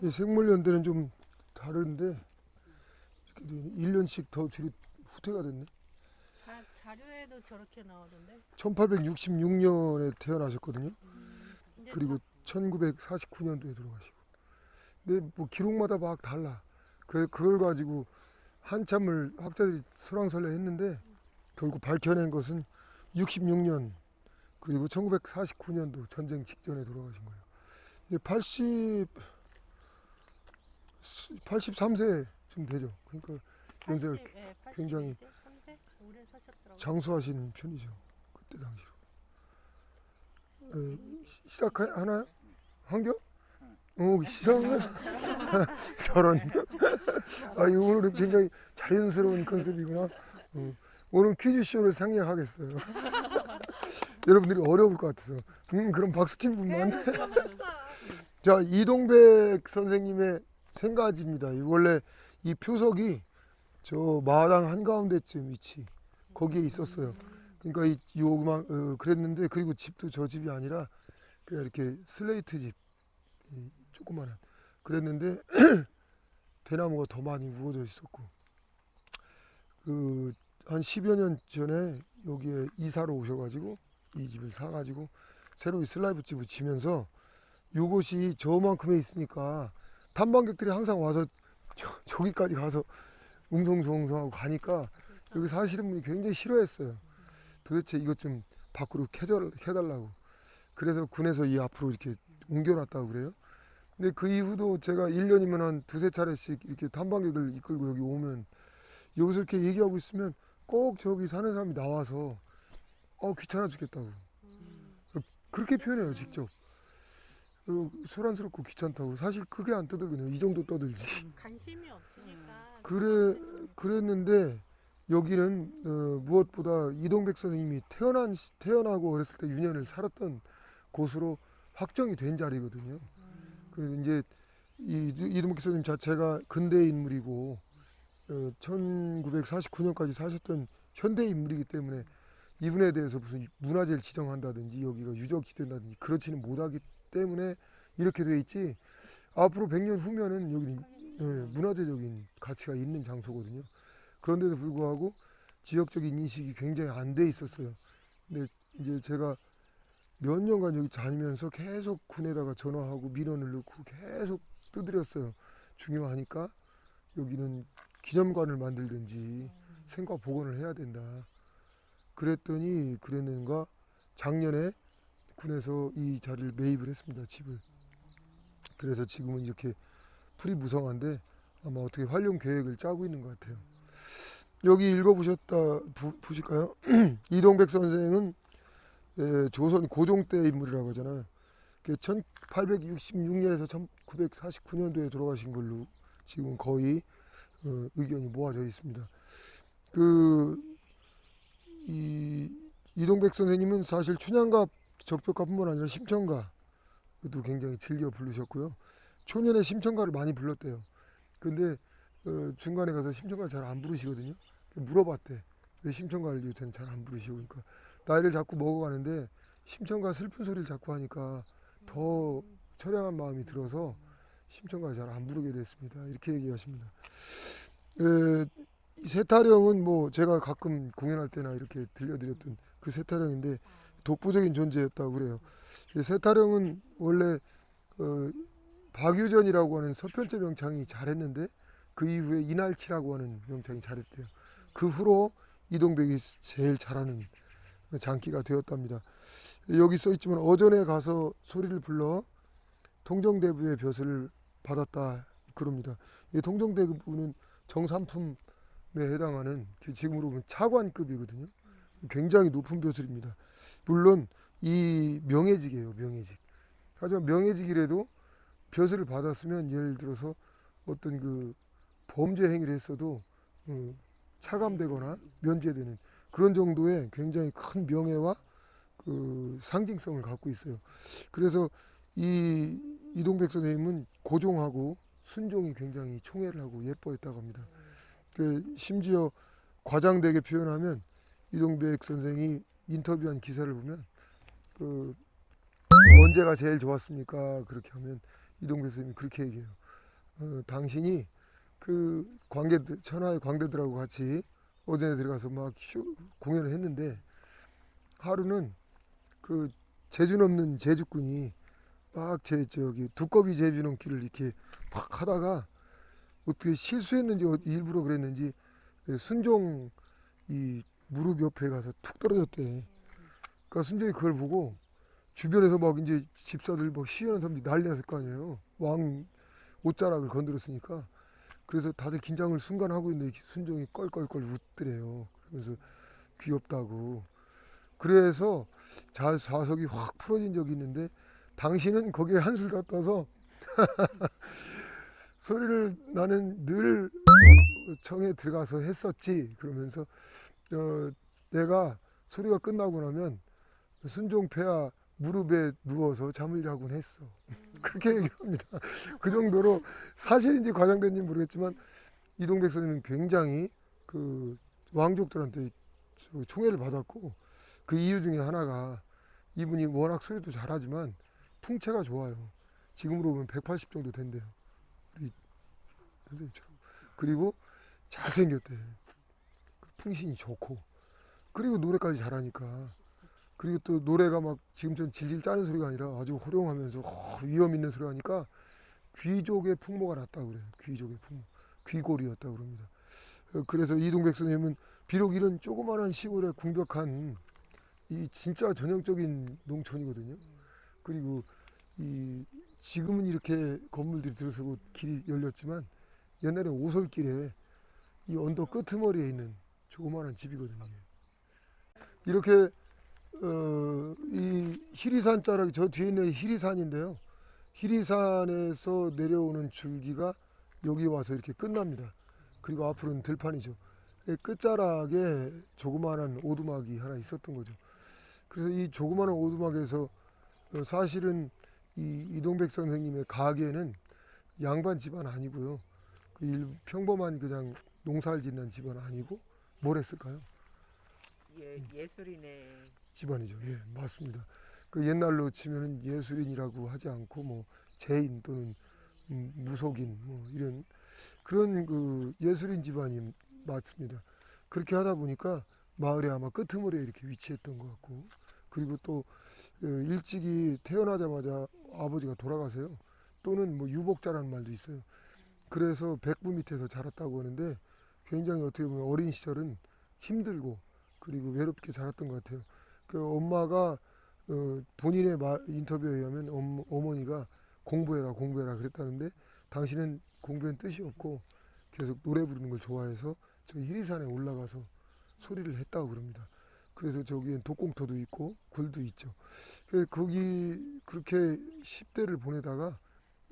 이 생물연대는 좀 다른데 이렇게 1년씩 더 뒤로 후퇴가 됐네. 자료에도 저렇게 나오던데. 1866년에 태어나셨거든요. 근데 그리고 1949년도에 돌아가시고. 근데 뭐 기록마다 막 달라. 그걸 가지고 한참을 학자들이 설왕설래 했는데 결국 밝혀낸 것은 66년 그리고 1949년도 전쟁 직전에 돌아가신 거예요. 근데 83세쯤 되죠. 그러니까 연세가 굉장히 3세 오래 사셨더라고요. 장수하신 편이죠. 그때 당시로. 시작하나요? 한겨? 시작을 저런. 오늘은 굉장히 자연스러운 컨셉이구나. 오늘 퀴즈쇼를 생략하겠어요. 여러분들이 어려울 것 같아서. 그럼 박수 친 분만. 자, 이동백 선생님의 생가지입니다. 원래 이 표석이 저 마당 한가운데쯤 위치 거기에 있었어요. 그러니까 그랬는데 그리고 집도 저 집이 아니라 그냥 이렇게 슬레이트 집 조그만한 그랬는데 대나무가 더 많이 우거져 있었고 한 10여 년 전에 여기에 이사로 오셔가지고 이 집을 사가지고 새로 슬라이브 집을 지면서 요것이 저만큼에 있으니까 탐방객들이 항상 와서 저기까지 가서 웅성웅성하고 가니까 여기 사시는 분이 굉장히 싫어했어요. 도대체 이것 좀 밖으로 해달라고. 그래서 군에서 이 앞으로 이렇게 옮겨놨다고 그래요. 근데 그 이후도 제가 1년이면 한 두세 차례씩 이렇게 탐방객을 이끌고 여기 오면 여기서 이렇게 얘기하고 있으면 꼭 저기 사는 사람이 나와서 귀찮아 죽겠다고. 그렇게 표현해요, 직접. 소란스럽고 귀찮다고. 사실 크게 안 떠들거든요. 이 정도 떠들지. 관심이 없으니까. 그랬는데 여기는 무엇보다 이동백 선생님이 태어나고 어렸을 때 유년을 살았던 곳으로 확정이 된 자리거든요. 그 이제 이동백 선생님 자체가 근대 인물이고 1949년까지 사셨던 현대 인물이기 때문에 이분에 대해서 무슨 문화재를 지정한다든지 여기가 유적지 된다든지 그렇지는 못하기 때문에 이렇게 돼 있지. 앞으로 100년 후면은 여기는 문화재적인 가치가 있는 장소거든요. 그런데도 불구하고 지역적인 인식이 굉장히 안 돼 있었어요. 근데 이제 제가 몇 년간 여기 다니면서 계속 군에다가 전화하고 민원을 넣고 계속 두드렸어요. 중요하니까 여기는 기념관을 만들든지 생과 복원을 해야 된다. 그랬는가 작년에 군에서 이 자리를 매입을 했습니다. 집을. 그래서 지금은 이렇게 풀이 무성한데 아마 어떻게 활용 계획을 짜고 있는 것 같아요. 여기 읽어보셨다 보실까요? 이동백 선생은 조선 고종 때 인물이라고 하잖아요. 1866년에서 1949년도에 돌아가신 걸로 지금 거의 의견이 모아져 있습니다. 이동백 선생님은 사실 춘향가 적벽가뿐만 아니라 심청가도 굉장히 즐겨 부르셨고요. 초년에 심청가를 많이 불렀대요. 근데 중간에 가서 심청가를 잘 안 부르시거든요. 물어봤대. 왜 심청가를 요새는 잘 안 부르시고. 그러니까 나이를 자꾸 먹어가는데 심청가 슬픈 소리를 자꾸 하니까 더 처량한 마음이 들어서 심청가를 잘 안 부르게 됐습니다. 이렇게 얘기하십니다. 세타령은 뭐 제가 가끔 공연할 때나 이렇게 들려드렸던 그 세타령인데 독보적인 존재였다고 그래요. 세타령은 원래 박유전이라고 하는 서편제 명창이 잘했는데 그 이후에 이날치라고 하는 명창이 잘했대요. 그 후로 이동백이 제일 잘하는 장기가 되었답니다. 여기 써 있지만 어전에 가서 소리를 불러 통정대부의 벼슬을 받았다 그럽니다. 이 통정대부는 정삼품에 해당하는 지금으로 보면 차관급이거든요. 굉장히 높은 벼슬입니다. 물론 이 명예직이에요, 명예직. 하지만 명예직이라도 벼슬을 받았으면 예를 들어서 어떤 그 범죄 행위를 했어도 차감되거나 면제되는 그런 정도의 굉장히 큰 명예와 그 상징성을 갖고 있어요. 그래서 이 이동백 선생님은 고종하고 순종이 굉장히 총애를 하고 예뻐했다고 합니다. 심지어 과장되게 표현하면 이동백 선생이 인터뷰한 기사를 보면 언제가 제일 좋았습니까? 그렇게 하면 이동백 선생님이 그렇게 얘기해요. 당신이 그 광대들, 천하의 광대들하고 같이 오전에 들어가서 막 공연을 했는데 하루는 그 재주 넘는 제주꾼이 막 저기 두꺼비 제주 넘기를 이렇게 막 하다가 어떻게 실수했는지 일부러 그랬는지 순종 이 무릎 옆에 가서 툭 떨어졌대. 그러니까 순종이 그걸 보고 주변에서 막 이제 집사들 막 시위하는 사람들이 난리 났을 거 아니에요. 왕 옷자락을 건드렸으니까. 그래서 다들 긴장을 순간 하고 있는데 순종이 껄껄껄 웃더래요. 그래서 귀엽다고. 그래서 좌석이 확 풀어진 적이 있는데 당신은 거기에 한술 더 떠서 소리를 나는 늘 청에 들어가서 했었지. 그러면서 내가 소리가 끝나고 나면 순종패야 무릎에 누워서 잠을 자곤 했어. 그렇게 얘기합니다. 그 정도로 사실인지 과장된지 모르겠지만 이동백 선생님은 굉장히 그 왕족들한테 총애를 받았고 그 이유 중에 하나가 이분이 워낙 소리도 잘하지만 풍채가 좋아요. 지금으로 보면 180 정도 된대요. 우리 선생님처럼. 그리고 잘생겼대. 풍신이 좋고 그리고 노래까지 잘하니까 그리고 또 노래가 막 지금처럼 질질 짜는 소리가 아니라 아주 호령하면서 위험 있는 소리 하니까 귀족의 풍모가 났다고 그래요. 귀족의 풍모. 귀골이었다고 그럽니다. 그래서 이동백 선생님은 비록 이런 조그마한 시골에 궁벽한 이 진짜 전형적인 농촌이거든요. 그리고 이 지금은 이렇게 건물들이 들어서고 길이 열렸지만 옛날에 오솔길에 이 언덕 끄트머리에 있는 조그마한 집이거든요. 이렇게 이 히리산 자락이 저 뒤에 있는 히리산인데요. 히리산에서 내려오는 줄기가 여기 와서 이렇게 끝납니다. 그리고 앞으로는 들판이죠. 끝자락에 조그마한 오두막이 하나 있었던 거죠. 그래서 이 조그마한 오두막에서 사실은 이 이동백 선생님의 가게는 양반 집안 아니고요. 그 평범한 그냥 농사를 짓는 집안 아니고 뭘 했을까요? 예술인의 집안이죠. 예, 맞습니다. 그 옛날로 치면은 예술인이라고 하지 않고 뭐 제인 또는 무속인 뭐 이런 그런 그 예술인 집안이 맞습니다. 그렇게 하다 보니까 마을에 아마 끄트머리에 이렇게 위치했던 것 같고 그리고 또 일찍이 태어나자마자 아버지가 돌아가세요. 또는 뭐 유복자라는 말도 있어요. 그래서 백부 밑에서 자랐다고 하는데 굉장히 어떻게 보면 어린 시절은 힘들고 그리고 외롭게 자랐던 것 같아요. 그 엄마가 본인의 인터뷰에 의하면 어머니가 공부해라 그랬다는데 당신은 공부엔 뜻이 없고 계속 노래 부르는 걸 좋아해서 저 히리산에 올라가서 소리를 했다고 그럽니다. 그래서 저기엔 독공터도 있고 굴도 있죠. 그래서 거기 그렇게 10대를 보내다가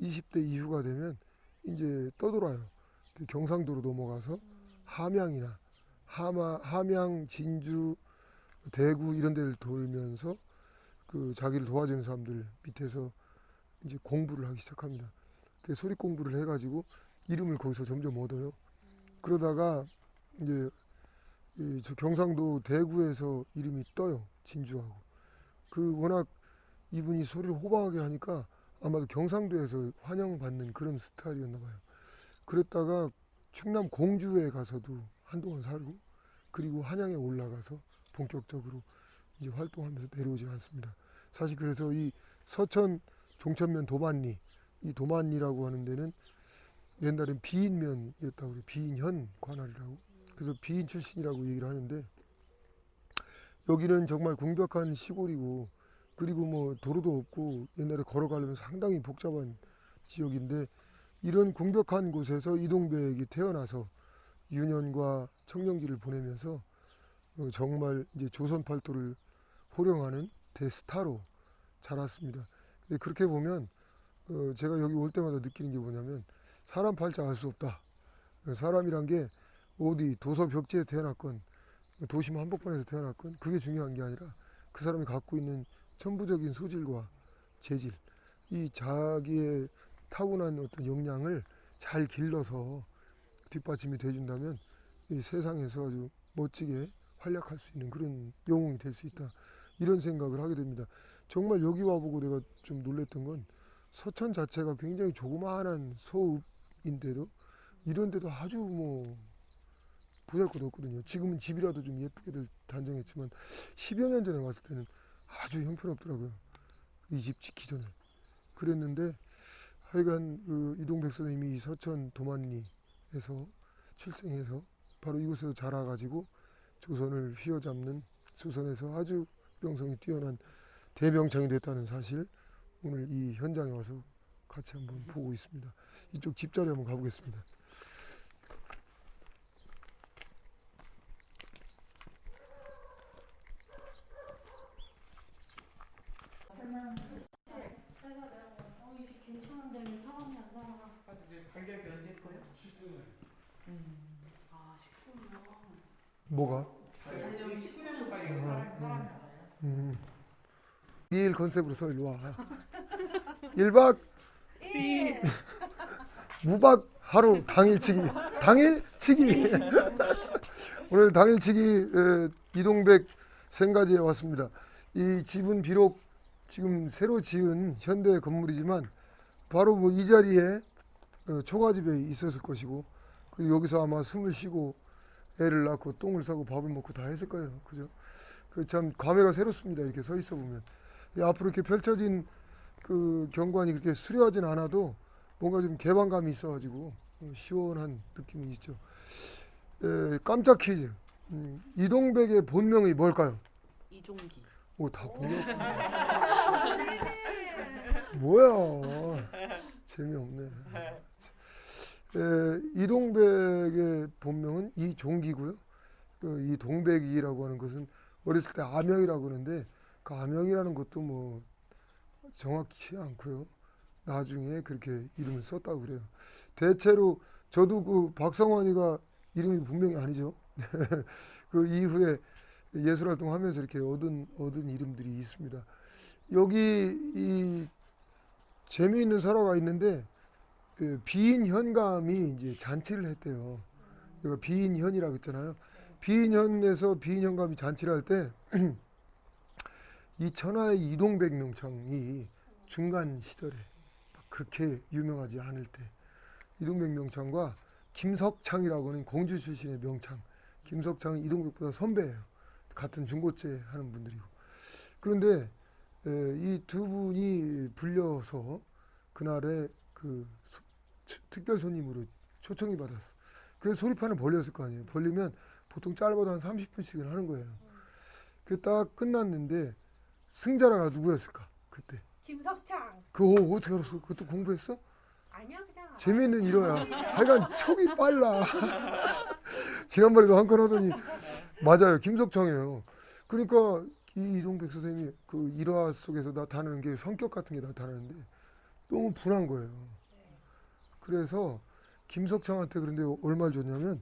20대 이후가 되면 이제 떠돌아요. 경상도로 넘어가서 함양이나 함양, 진주, 대구 이런 데를 돌면서 그 자기를 도와주는 사람들 밑에서 이제 공부를 하기 시작합니다. 그 소리 공부를 해가지고 이름을 거기서 점점 얻어요. 그러다가 이제 저 경상도 대구에서 이름이 떠요. 진주하고. 그 워낙 이분이 소리를 호방하게 하니까 아마도 경상도에서 환영받는 그런 스타일이었나 봐요. 그랬다가 충남 공주에 가서도 한동안 살고 그리고 한양에 올라가서 본격적으로 이제 활동하면서 내려오지 않습니다. 사실 그래서 이 서천 종천면 도만리 이 도만리라고 하는 데는 옛날엔 비인면이었다고 그래요. 비인현 관할이라고. 그래서 비인 출신이라고 얘기를 하는데 여기는 정말 궁벽한 시골이고 그리고 뭐 도로도 없고 옛날에 걸어가려면 상당히 복잡한 지역인데 이런 궁벽한 곳에서 이동백이 태어나서 유년과 청년기를 보내면서 정말 이제 조선 팔도를 호령하는 대스타로 자랐습니다. 그렇게 보면 제가 여기 올 때마다 느끼는 게 뭐냐면 사람 팔자 알 수 없다. 사람이란 게 어디 도서 벽지에 태어났건 도심 한복판에서 태어났건 그게 중요한 게 아니라 그 사람이 갖고 있는 천부적인 소질과 재질 이 자기의 타고난 어떤 역량을 잘 길러서 뒷받침이 돼준다면 이 세상에서 아주 멋지게 활약할 수 있는 그런 영웅이 될 수 있다 이런 생각을 하게 됩니다. 정말 여기 와보고 내가 좀 놀랬던 건 서천 자체가 굉장히 조그마한 소읍 집인데도 이런데도 아주 뭐 보잘것없거든요. 지금은 집이라도 좀 예쁘게들 단정했지만 10여 년 전에 왔을 때는 아주 형편없더라고요. 이 집 짓기 전에. 그랬는데 하여간 그 이동백 선생님이 서천 도만리에서 출생해서 바로 이곳에서 자라가지고 조선을 휘어잡는 조선에서 아주 명성이 뛰어난 대명창이 됐다는 사실 오늘 이 현장에 와서 같이 한번 보고 있습니다. 이쪽 집자리 한번 가보겠습니다. 괜찮은데 사람이 안 나와. 가격이 언제 거요? 아 19년. 뭐가? 여기 19년도까지 사람이 살았잖아요. 리일 컨셉으로 서 일로 와. 1박 예. 무박 하루 당일치기. 당일치기. 오늘 당일치기 이동백 생가지에 왔습니다. 이 집은 비록 지금 새로 지은 현대 건물이지만 바로 뭐 이 자리에 초가집에 있었을 것이고 그리고 여기서 아마 숨을 쉬고 애를 낳고 똥을 싸고 밥을 먹고 다 했을 거예요. 그죠? 그 참 감회가 새롭습니다. 이렇게 서 있어 보면 앞으로 이렇게 펼쳐진 그 경관이 그렇게 수려하진 않아도 뭔가 좀 개방감이 있어가지고 시원한 느낌은 있죠. 깜짝 퀴즈. 이동백의 본명이 뭘까요? 이종기. 오, 다 공룡. 뭐야? 재미없네. 이동백의 본명은 이종기고요. 이 동백이라고 하는 것은 어렸을 때 아명이라고 하는데 그 아명이라는 것도 뭐 정확치 않고요. 나중에 그렇게 이름을 썼다고 그래요. 대체로 저도 그 박성환이가 이름이 분명히 아니죠. 그 이후에 예술활동하면서 이렇게 얻은 이름들이 있습니다. 여기 이 재미있는 설화가 있는데 그 비인현감이 이제 잔치를 했대요. 여기가 비인현이라고 했잖아요. 비인현에서 비인현감이 잔치를 할 때 이 천하의 이동백 명창이 중간 시절에 그렇게 유명하지 않을 때 이동백 명창과 김석창이라고 하는 공주 출신의 명창, 김석창은 이동백보다 선배예요. 같은 중고째 하는 분들이고. 그런데 이 두 분이 불려서 그날에 그 특별 손님으로 초청이 받았어. 그래서 소리판을 벌렸을 거 아니에요. 벌리면 보통 짧아도 한 30분씩은 하는 거예요. 그 딱 끝났는데 승자라가 누구였을까 그때? 김석창. 그거 어떻게 알았어? 그것도 공부했어? 아니야 그냥. 재미있는 일화야. 하여간 촉이 빨라. 지난번에도 한 건 하더니 맞아요. 김석창이에요. 그러니까 이 이동백 선생님이 그 일화 속에서 나타나는 게 성격 같은 게 나타나는데 너무 분한 거예요. 그래서 김석창한테 그런데 얼마를 줬냐면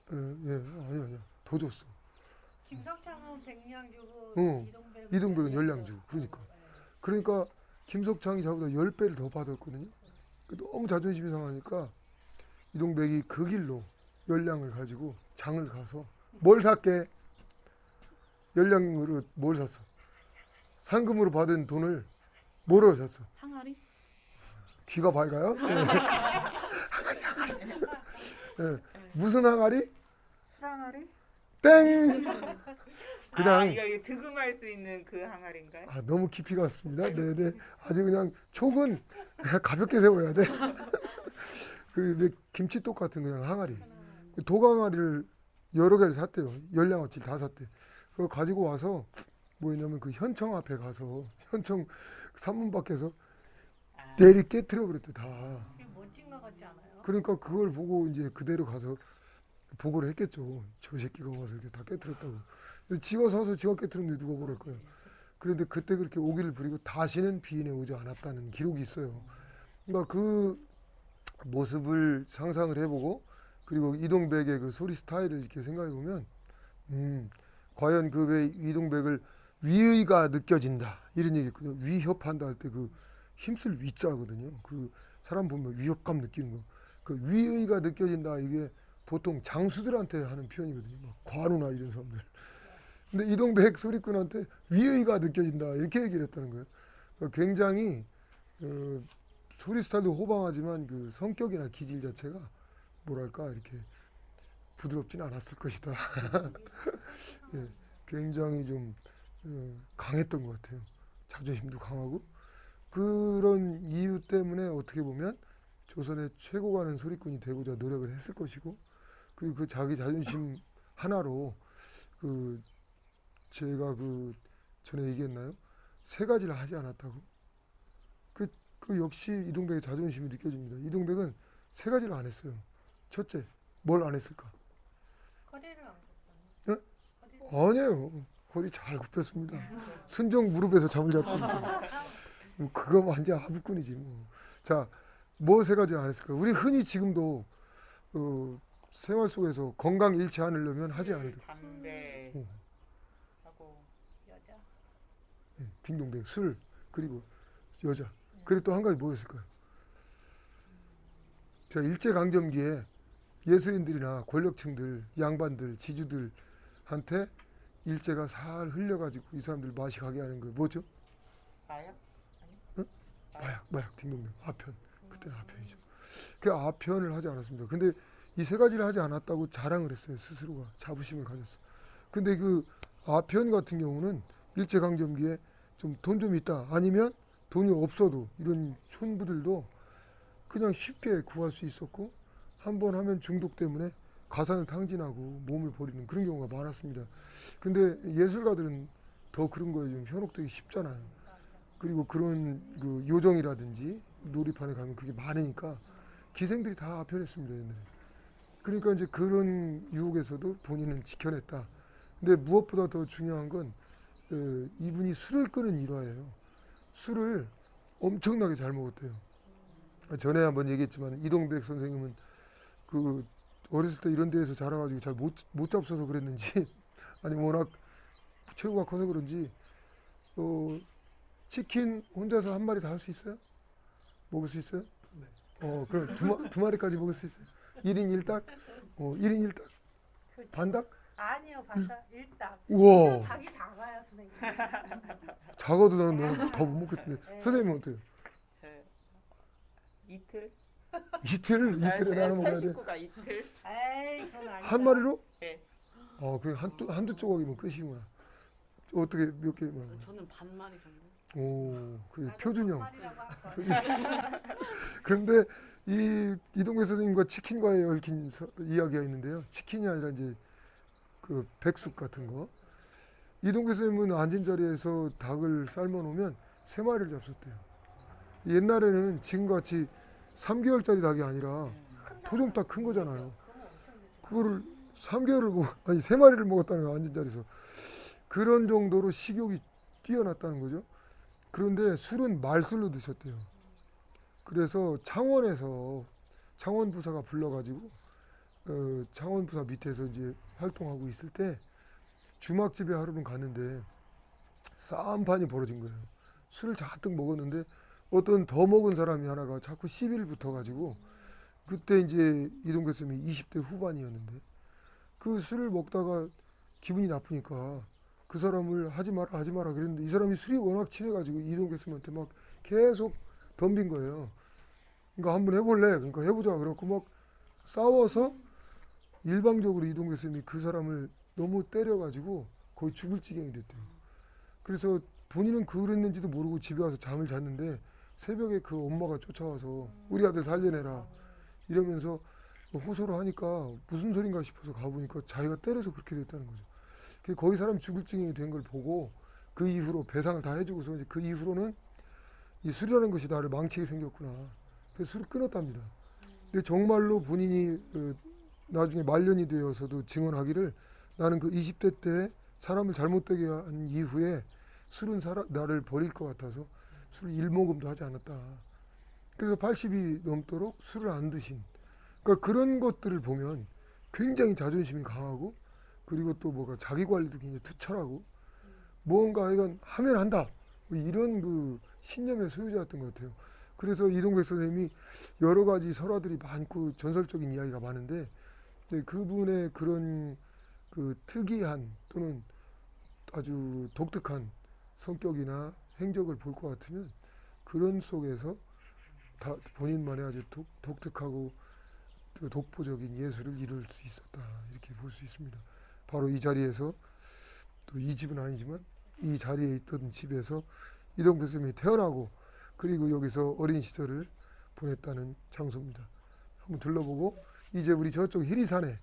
아니야 더 줬어. 김석창은 100냥 주고 이동백은 열량 주고 그러니까 김석창이 자보다 10배를 더 받았거든요. 너무 자존심이 상하니까 이동백이 그 길로 열량을 가지고 장을 가서 뭘 샀게? 열량으로 뭘 샀어? 상금으로 받은 돈을 뭐로 샀어? 항아리? 귀가 밝아요? 네. 네. 무슨 항아리? 술항아리? 땡! 그냥 이거 득음할 수 있는 그 항아리인가요? 너무 깊이 갔습니다. 네네. 아주 그냥 촉은 가볍게 세워야 돼. 그 김치독 같은 그냥 항아리. 독항아리를 여러 개를 샀대요. 열량어치를 다 샀대. 그걸 가지고 와서 뭐였냐면 그 현청 앞에 가서 현청 산문 밖에서 내리 깨트려 버렸대 다. 멋진 거 같지 않아요? 그러니까 그걸 보고 이제 그대로 가서 보고를 했겠죠. 저 새끼가 와서 이렇게 다 깨트렸다고. 지가 사서 지가 깨트렸는데 누가 그럴 거야. 그런데 그때 그렇게 오기를 부리고 다시는 비인에 오지 않았다는 기록이 있어요. 그러니까 그 모습을 상상을 해보고 그리고 이동백의 그 소리 스타일을 이렇게 생각해 보면 과연 그 왜 이동백을 위의가 느껴진다 이런 얘기 있거든요. 위협한다 할 때 그 힘쓸 위자거든요. 그 사람 보면 위협감 느끼는 거. 그 위의가 느껴진다 이게 보통 장수들한테 하는 표현이거든요. 막 관우나 이런 사람들. 근데 이동백 소리꾼한테 위의가 느껴진다 이렇게 얘기를 했다는 거예요. 그러니까 굉장히 소리 스타일도 호방하지만 그 성격이나 기질 자체가 뭐랄까 이렇게 부드럽진 않았을 것이다. 예, 굉장히 좀 강했던 것 같아요. 자존심도 강하고 그런 이유 때문에 어떻게 보면 조선의 최고 가는 소리꾼이 되고자 노력을 했을 것이고 그리고 그 자기 자존심 하나로 그 제가 그 전에 얘기했나요? 세 가지를 하지 않았다고. 그 역시 이동백의 자존심이 느껴집니다. 이동백은 세 가지를 안 했어요. 첫째, 뭘 안 했을까? 허리를 안 굽혔나? 예? 아니에요. 허리 잘 굽혔습니다. 순정 무릎에서 잠을 잤지. 그거 완전 하부꾼이지 뭐. 자, 뭐 세 가지를 안 했을까? 우리 흔히 지금도 생활 속에서 건강 잃지 않으려면 하지 않아도 담배 하고 여자. 딩동댕 술 그리고 여자 그리고 또 한 가지 뭐였을까요? 자 일제강점기에 예술인들이나 권력층들 양반들 지주들한테 일제가 살 흘려가지고 이 사람들 맛이 가게 하는 거 뭐죠? 마약? 응? 마약 딩동댕 아편 그때는 아편이죠. 그 아편을 하지 않았습니다. 근데 이 세 가지를 하지 않았다고 자랑을 했어요. 스스로가 자부심을 가졌어. 근데 그 아편 같은 경우는 일제강점기에 좀 돈 좀 있다 아니면 돈이 없어도 이런 촌부들도 그냥 쉽게 구할 수 있었고 한 번 하면 중독 때문에 가산을 탕진하고 몸을 버리는 그런 경우가 많았습니다. 근데 예술가들은 더 그런 거에 좀 현혹되기 쉽잖아요. 그리고 그런 그 요정이라든지 놀이판에 가면 그게 많으니까 기생들이 다 아편했습니다. 옛날에. 그러니까 이제 그런 유혹에서도 본인은 지켜냈다. 근데 무엇보다 더 중요한 건 이분이 술을 끄는 일화예요. 술을 엄청나게 잘 먹었대요. 전에 한번 얘기했지만 이동백 선생님은 그 어렸을 때 이런 데에서 자라가지고 잘 못 잡숴서 그랬는지 아니 워낙 체구가 커서 그런지 치킨 혼자서 한 마리 다 할 수 있어요? 먹을 수 있어요? 네. 그럼 두 마리까지 먹을 수 있어요? 1인 1닭? 1인 1닭? 그치. 반닭? 아니요, 반닭. 일닭. 우와. 닭이 작아요, 선생님. 작아도 나는 너무 더 못 먹겠는데. 네. 선생님은 어때요? 이틀? 이틀에 나눠 먹어야 세 돼? 식구가 이틀? 에이, 그건 아니야. 한 마리로? 네. 그래 한두 조각이면 끝이구나. 어떻게 몇 개? 저는 반마리 정도. 오, 그래 나도 표준형. 반말이라고 할 거야. 그런데 이 이동배 선생님과 치킨과의 얽힌 이야기가 있는데요. 치킨이 아니라 이제 그 백숙 같은 거. 이동배 선생님은 앉은 자리에서 닭을 삶아 놓으면 세 마리를 잡섰대요. 옛날에는 지금같이 3개월짜리 닭이 아니라 토종닭 큰 거잖아요. 그거 엄청 드시고. 그거를 3개월을 아니 3마리를 먹었다는 거예요. 앉은 자리에서. 그런 정도로 식욕이 뛰어났다는 거죠. 그런데 술은 말술로 드셨대요. 그래서 창원에서 창원부사가 불러가지고 창원부사 밑에서 이제 활동하고 있을 때 주막집에 하루는 갔는데 싸움판이 벌어진 거예요. 술을 잔뜩 먹었는데 어떤 더 먹은 사람이 하나가 자꾸 시비를 붙어가지고 그때 이제 이동규 쌤이 20대 후반이었는데 그 술을 먹다가 기분이 나쁘니까 그 사람을 하지 마라 그랬는데 이 사람이 술이 워낙 취해가지고 이동규 쌤한테 막 계속 덤빈 거예요. 그러니까 한번 해볼래? 그러니까 해보자. 그래갖고 막 싸워서 일방적으로 이동규 쌤이 그 사람을 너무 때려가지고 거의 죽을 지경이 됐대요. 그래서 본인은 그랬는지도 모르고 집에 와서 잠을 잤는데 새벽에 그 엄마가 쫓아와서 우리 아들 살려내라 이러면서 호소를 하니까 무슨 소린가 싶어서 가보니까 자기가 때려서 그렇게 됐다는 거죠. 그래서 거의 사람 죽을 지경이 된 걸 보고 그 이후로 배상을 다 해주고서 이제 그 이후로는 이 술이라는 것이 나를 망치게 생겼구나. 그래서 술을 끊었답니다. 근데 정말로 본인이 나중에 말년이 되어서도 증언하기를 나는 그 20대 때 사람을 잘못되게 한 이후에 술은 나를 버릴 것 같아서 술을 일모금도 하지 않았다. 그래서 80이 넘도록 술을 안 드신. 그러니까 그런 것들을 보면 굉장히 자존심이 강하고 그리고 또 뭐가 자기 관리도 굉장히 투철하고 무언가 이건 하면 한다. 뭐 이런 그 신념의 소유자였던 것 같아요. 그래서 이동백 선생님이 여러 가지 설화들이 많고 전설적인 이야기가 많은데 그분의 그런 그 특이한 또는 아주 독특한 성격이나 행적을 볼 것 같으면 그런 속에서 본인만의 아주 독특하고 그 독보적인 예술을 이룰 수 있었다 이렇게 볼 수 있습니다. 바로 이 자리에서 또 이 집은 아니지만 이 자리에 있던 집에서 이동백 선생님이 태어나고 그리고 여기서 어린 시절을 보냈다는 장소입니다. 한번 둘러보고 이제 우리 저쪽 히리산에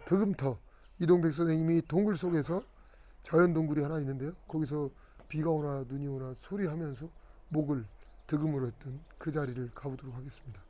덕음터 이동백 선생님이 동굴 속에서 자연 동굴이 하나 있는데요. 거기서 비가 오나 눈이 오나 소리하면서 목을 득음으로 했던 그 자리를 가보도록 하겠습니다.